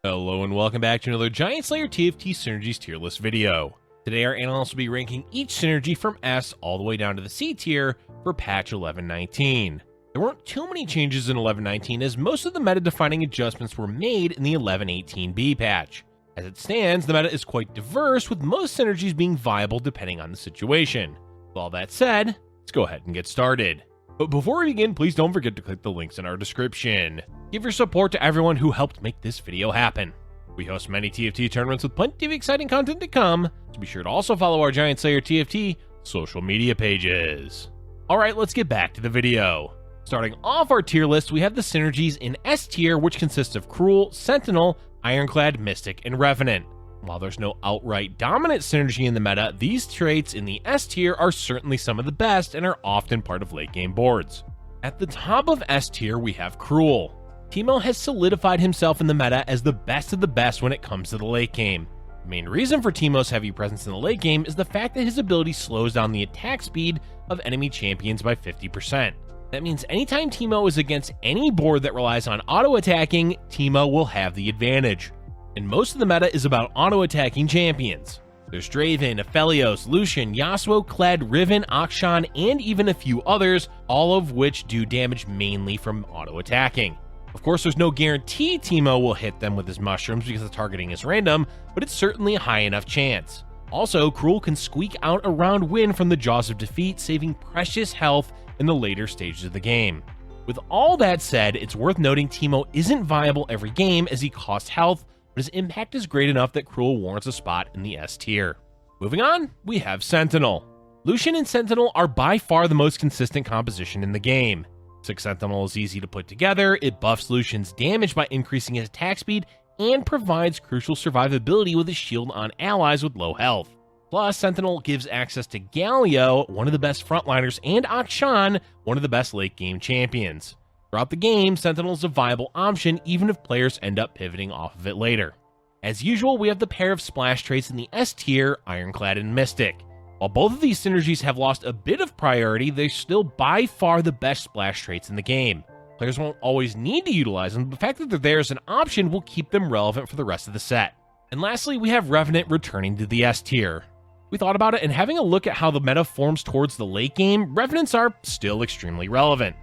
Hello and welcome back to another GiantSlayer TFT Synergies tier list video. Today our analysts will be ranking each synergy from S all the way down to the C tier for patch 11.19. There weren't too many changes in 11.19 as most of the meta-defining adjustments were made in the 11.18b patch. As it stands, the meta is quite diverse, with most synergies being viable depending on the situation. With all that said, let's go ahead and get started. But before we begin, please don't forget to click the links in our description. Give your support to everyone who helped make this video happen. We host many TFT tournaments with plenty of exciting content to come, so be sure to also follow our GiantSlayerTV social media pages. Alright, let's get back to the video. Starting off our tier list, we have the synergies in S tier, which consists of Cruel, Sentinel, Ironclad Mystic, and Revenant. While there's no outright dominant synergy in the meta, these traits in the S tier are certainly some of the best and are often part of late game boards. At the top of S tier, we have Cruel. Teemo has solidified himself in the meta as the best of the best when it comes to the late game. The main reason for Teemo's heavy presence in the late game is the fact that his ability slows down the attack speed of enemy champions by 50%. That means anytime Teemo is against any board that relies on auto-attacking, Teemo will have the advantage. And most of the meta is about auto-attacking champions. There's Draven, Aphelios, Lucian, Yasuo, Kled, Riven, Akshan, and even a few others, all of which do damage mainly from auto-attacking. Of course, there's no guarantee Teemo will hit them with his mushrooms because the targeting is random, but it's certainly a high enough chance. Also, Cruel can squeak out a round win from the jaws of defeat, saving precious health in the later stages of the game. With all that said, it's worth noting Teemo isn't viable every game as he costs health, but his impact is great enough that Cruel warrants a spot in the S tier. Moving on, we have Sentinel. Lucian and Sentinel are by far the most consistent composition in the game. 6 Sentinel is easy to put together, it buffs Lucian's damage by increasing his attack speed, and provides crucial survivability with a shield on allies with low health. Plus, Sentinel gives access to Galio, one of the best frontliners, and Akshan, one of the best late game champions. Throughout the game, Sentinel is a viable option even if players end up pivoting off of it later. As usual, we have the pair of splash traits in the S tier, Ironclad and Mystic. While both of these synergies have lost a bit of priority, they're still by far the best splash traits in the game. Players won't always need to utilize them, but the fact that they're there as an option will keep them relevant for the rest of the set. And lastly, we have Revenant returning to the S tier. We thought about it, and having a look at how the meta forms towards the late game, Revenants are still extremely relevant.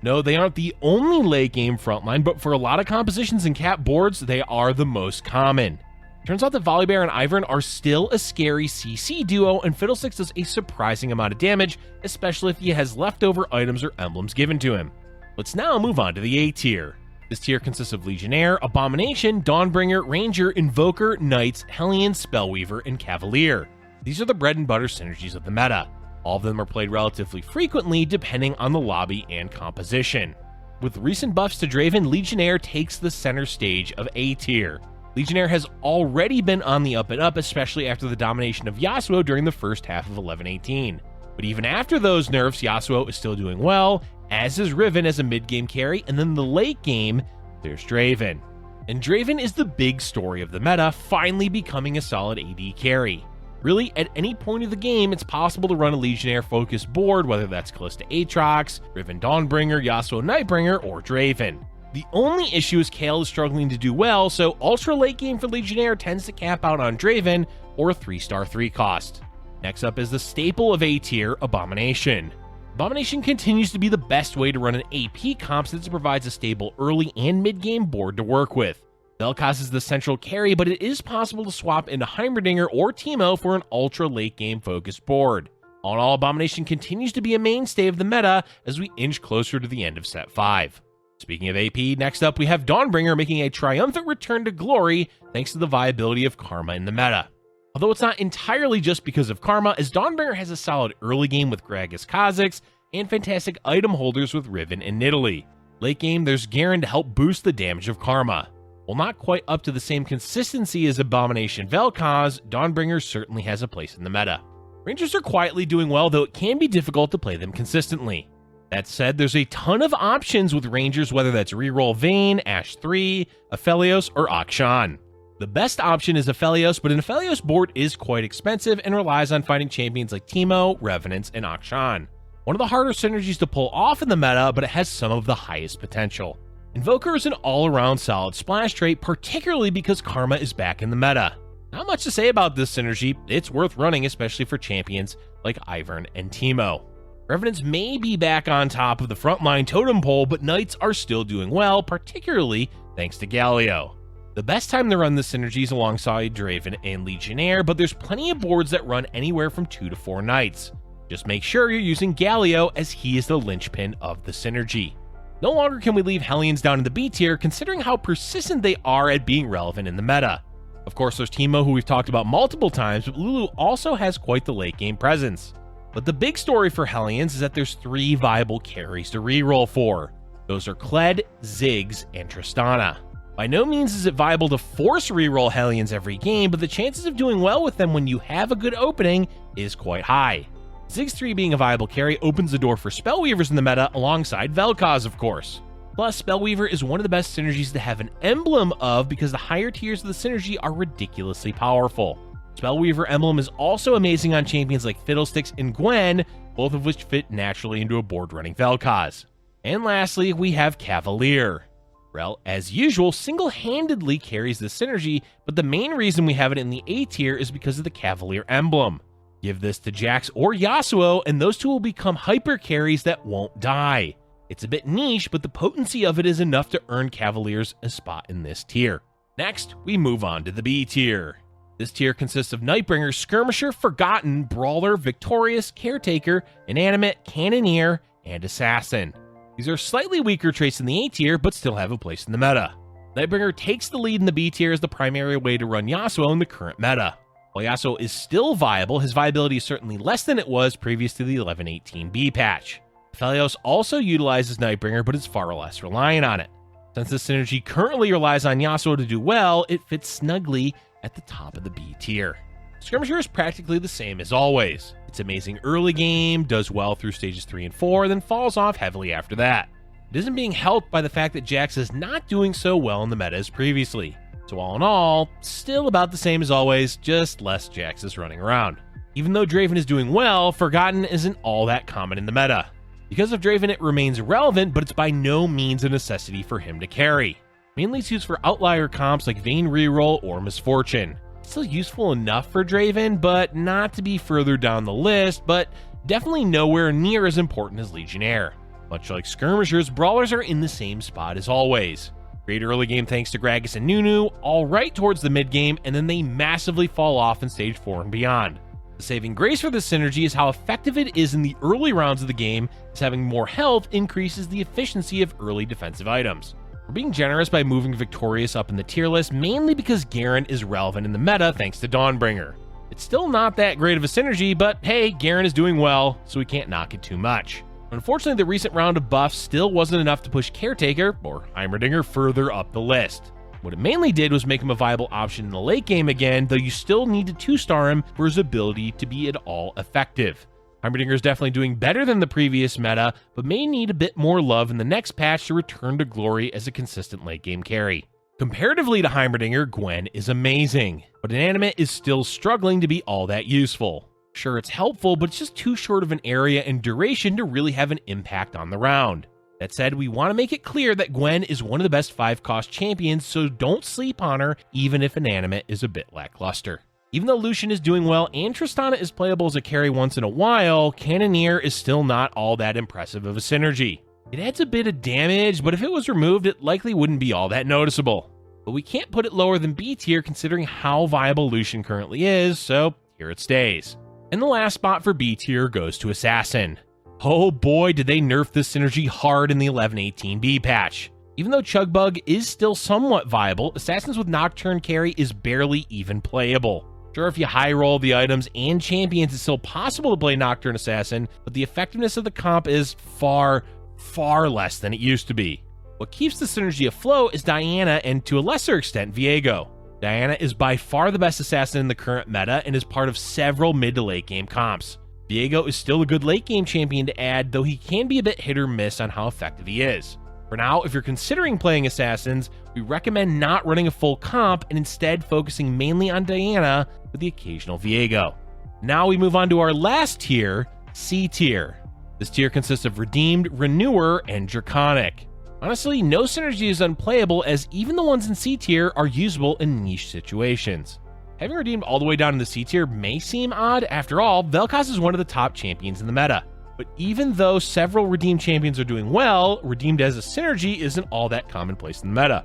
No, they aren't the only late game frontline, but for a lot of compositions and cap boards, they are the most common. Turns out that Volibear and Ivern are still a scary CC duo, and Fiddlesticks does a surprising amount of damage, especially if he has leftover items or emblems given to him. Let's now move on to the A tier. This tier consists of Legionnaire, Abomination, Dawnbringer, Ranger, Invoker, Knights, Hellion, Spellweaver, and Cavalier. These are the bread and butter synergies of the meta. All of them are played relatively frequently depending on the lobby and composition. With recent buffs to Draven, Legionnaire takes the center stage of A tier. Legionnaire has already been on the up and up, especially after the domination of Yasuo during the first half of 11.18. But even after those nerfs, Yasuo is still doing well, as is Riven as a mid-game carry, and then the late game, there's Draven. And Draven is the big story of the meta, finally becoming a solid AD carry. Really, at any point of the game, it's possible to run a Legionnaire-focused board, whether that's close to Aatrox, Riven Dawnbringer, Yasuo Nightbringer, or Draven. The only issue is Kayle is struggling to do well, so ultra late game for Legionnaire tends to cap out on Draven, or a 3-star 3 cost. Next up is the staple of A tier, Abomination. Abomination continues to be the best way to run an AP comp since it provides a stable early and mid-game board to work with. Vel'Koz is the central carry, but it is possible to swap into Heimerdinger or Teemo for an ultra late game focused board. All in all, Abomination continues to be a mainstay of the meta as we inch closer to the end of set 5. Speaking of AP, next up we have Dawnbringer making a triumphant return to glory thanks to the viability of Karma in the meta. Although it's not entirely just because of Karma, as Dawnbringer has a solid early game with Gragas Kha'Zix and fantastic item holders with Riven and Nidalee. Late game, there's Garen to help boost the damage of Karma. While not quite up to the same consistency as Abomination Vel'Koz, Dawnbringer certainly has a place in the meta. Rangers are quietly doing well, though it can be difficult to play them consistently. That said, there's a ton of options with Rangers, whether that's Reroll Vayne, Ashe 3, Aphelios, or Akshan. The best option is Aphelios, but an Aphelios board is quite expensive and relies on finding champions like Teemo, Revenants, and Akshan. One of the harder synergies to pull off in the meta, but it has some of the highest potential. Invoker is an all-around solid splash trait, particularly because Karma is back in the meta. Not much to say about this synergy, it's worth running, especially for champions like Ivern and Teemo. Revenants may be back on top of the frontline totem pole, but Knights are still doing well, particularly thanks to Galio. The best time to run the synergies alongside Draven and Legionnaire, but there's plenty of boards that run anywhere from 2 to 4 Knights. Just make sure you're using Galio, as he is the linchpin of the synergy. No longer can we leave Hellions down in the B tier, considering how persistent they are at being relevant in the meta. Of course, there's Teemo, who we've talked about multiple times, but Lulu also has quite the late game presence. But the big story for Hellions is that there's 3 viable carries to reroll for. Those are Kled, Ziggs, and Tristana. By no means is it viable to force reroll Hellions every game, but the chances of doing well with them when you have a good opening is quite high. Ziggs 3 being a viable carry opens the door for Spellweavers in the meta, alongside Vel'Koz, of course. Plus, Spellweaver is one of the best synergies to have an emblem of, because the higher tiers of the synergy are ridiculously powerful. Spellweaver emblem is also amazing on champions like Fiddlesticks and Gwen, both of which fit naturally into a board running Vel'Koz. And lastly, we have Cavalier. Rel, as usual, single-handedly carries this synergy, but the main reason we have it in the A tier is because of the Cavalier emblem. Give this to Jax or Yasuo, and those two will become hyper carries that won't die. It's a bit niche, but the potency of it is enough to earn Cavaliers a spot in this tier. Next, we move on to the B tier. This tier consists of Nightbringer, Skirmisher, Forgotten, Brawler, Victorious, Caretaker, Inanimate, Cannoneer, and Assassin. These are slightly weaker traits in the A tier, but still have a place in the meta. Nightbringer takes the lead in the B tier as the primary way to run Yasuo in the current meta. While Yasuo is still viable, his viability is certainly less than it was previous to the 11.18b patch. Phelios also utilizes Nightbringer, but is far less reliant on it. Since this synergy currently relies on Yasuo to do well, it fits snugly at the top of the B tier. Skirmisher is practically the same as always. It's amazing early game, does well through stages 3 and 4, then falls off heavily after that. It isn't being helped by the fact that Jax is not doing so well in the meta as previously. So all in all, still about the same as always, just less Jaxes running around. Even though Draven is doing well, Forgotten isn't all that common in the meta. Because of Draven, it remains relevant, but it's by no means a necessity for him to carry. Mainly it's used for outlier comps like Vayne Reroll or Misfortune. It's still useful enough for Draven, but not to be further down the list, but definitely nowhere near as important as Legionnaire. Much like Skirmishers, Brawlers are in the same spot as always. Great early game thanks to Gragas and Nunu, alright towards the mid game, and then they massively fall off in stage 4 and beyond. The saving grace for this synergy is how effective it is in the early rounds of the game, as having more health increases the efficiency of early defensive items. We're being generous by moving Victorious up in the tier list, mainly because Garen is relevant in the meta thanks to Dawnbringer. It's still not that great of a synergy, but hey, Garen is doing well, so we can't knock it too much. Unfortunately, the recent round of buffs still wasn't enough to push Caretaker, or Heimerdinger, further up the list. What it mainly did was make him a viable option in the late game again, though you still need to 2-star him for his ability to be at all effective. Heimerdinger is definitely doing better than the previous meta, but may need a bit more love in the next patch to return to glory as a consistent late game carry. Comparatively to Heimerdinger, Gwen is amazing, but Inanimate is still struggling to be all that useful. Sure, it's helpful, but it's just too short of an area and duration to really have an impact on the round. That said, we want to make it clear that Gwen is one of the best 5-cost champions, so don't sleep on her, even if Inanimate is a bit lackluster. Even though Lucian is doing well and Tristana is playable as a carry once in a while, Cannoneer is still not all that impressive of a synergy. It adds a bit of damage, but if it was removed, it likely wouldn't be all that noticeable. But we can't put it lower than B tier considering how viable Lucian currently is, so here it stays. And the last spot for B tier goes to Assassin. Oh boy, did they nerf this synergy hard in the 11.18b patch. Even though Chugbug is still somewhat viable, Assassins with Nocturne carry is barely even playable. Sure, if you high roll the items and champions, it's still possible to play Nocturne Assassin, but the effectiveness of the comp is far, far less than it used to be. What keeps the synergy afloat is Diana and, to a lesser extent, Viego. Diana is by far the best assassin in the current meta and is part of several mid to late game comps. Viego is still a good late game champion to add, though he can be a bit hit or miss on how effective he is. For now, if you're considering playing assassins, we recommend not running a full comp and instead focusing mainly on Diana with the occasional Viego. Now we move on to our last tier, C tier. This tier consists of Redeemed, Renewer, and Draconic. Honestly, no synergy is unplayable, as even the ones in C tier are usable in niche situations. Having redeemed all the way down in the C tier may seem odd. After all, Vel'Koz is one of the top champions in the meta. But even though several redeemed champions are doing well, redeemed as a synergy isn't all that commonplace in the meta.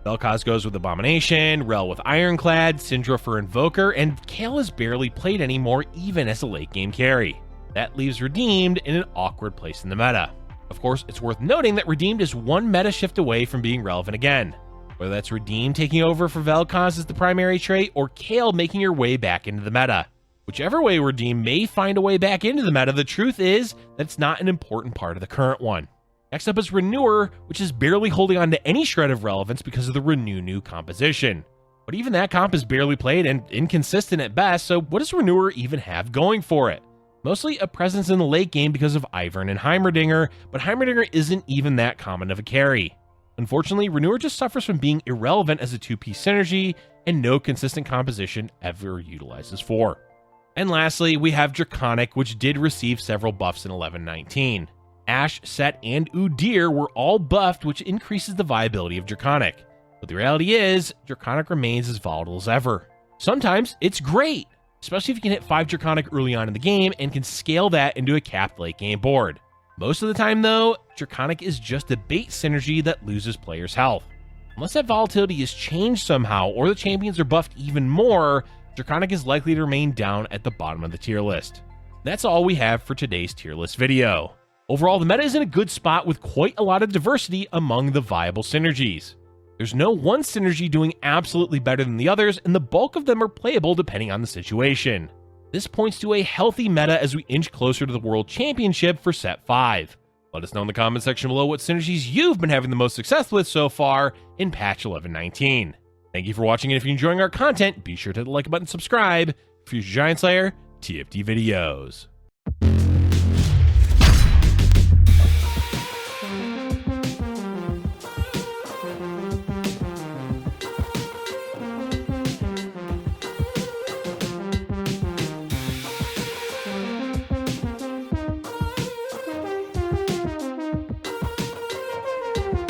Vel'Koz goes with Abomination, Rel with Ironclad, Syndra for Invoker, and Kayle is barely played anymore even as a late game carry. That leaves redeemed in an awkward place in the meta. Of course, it's worth noting that redeemed is one meta shift away from being relevant again. Whether that's redeemed taking over for Vel'Koz as the primary trait, or Kayle making her way back into the meta. Whichever way redeemed may find a way back into the meta, the truth is that it's not an important part of the current one. Next up is Renewer, which is barely holding on to any shred of relevance because of the Renew composition. But even that comp is barely played and inconsistent at best, so what does Renewer even have going for it? Mostly a presence in the late game because of Ivern and Heimerdinger, but Heimerdinger isn't even that common of a carry. Unfortunately, Renewer just suffers from being irrelevant as a 2-piece synergy, and no consistent composition ever utilizes for. And lastly, we have Draconic, which did receive several buffs in 11-19. Ashe, Set, and Udyr were all buffed, which increases the viability of Draconic. But the reality is, Draconic remains as volatile as ever. Sometimes it's great, especially if you can hit 5 Draconic early on in the game and can scale that into a capped late game board. Most of the time though, Draconic is just a bait synergy that loses players' health. Unless that volatility is changed somehow or the champions are buffed even more, Draconic is likely to remain down at the bottom of the tier list. That's all we have for today's tier list video. Overall, the meta is in a good spot with quite a lot of diversity among the viable synergies. There's no one synergy doing absolutely better than the others, and the bulk of them are playable depending on the situation. This points to a healthy meta as we inch closer to the World Championship for Set 5. Let us know in the comment section below what synergies you've been having the most success with so far in patch 11-19. Thank you for watching, and if you're enjoying our content, be sure to hit the like button and subscribe for future Giant Slayer TFT videos.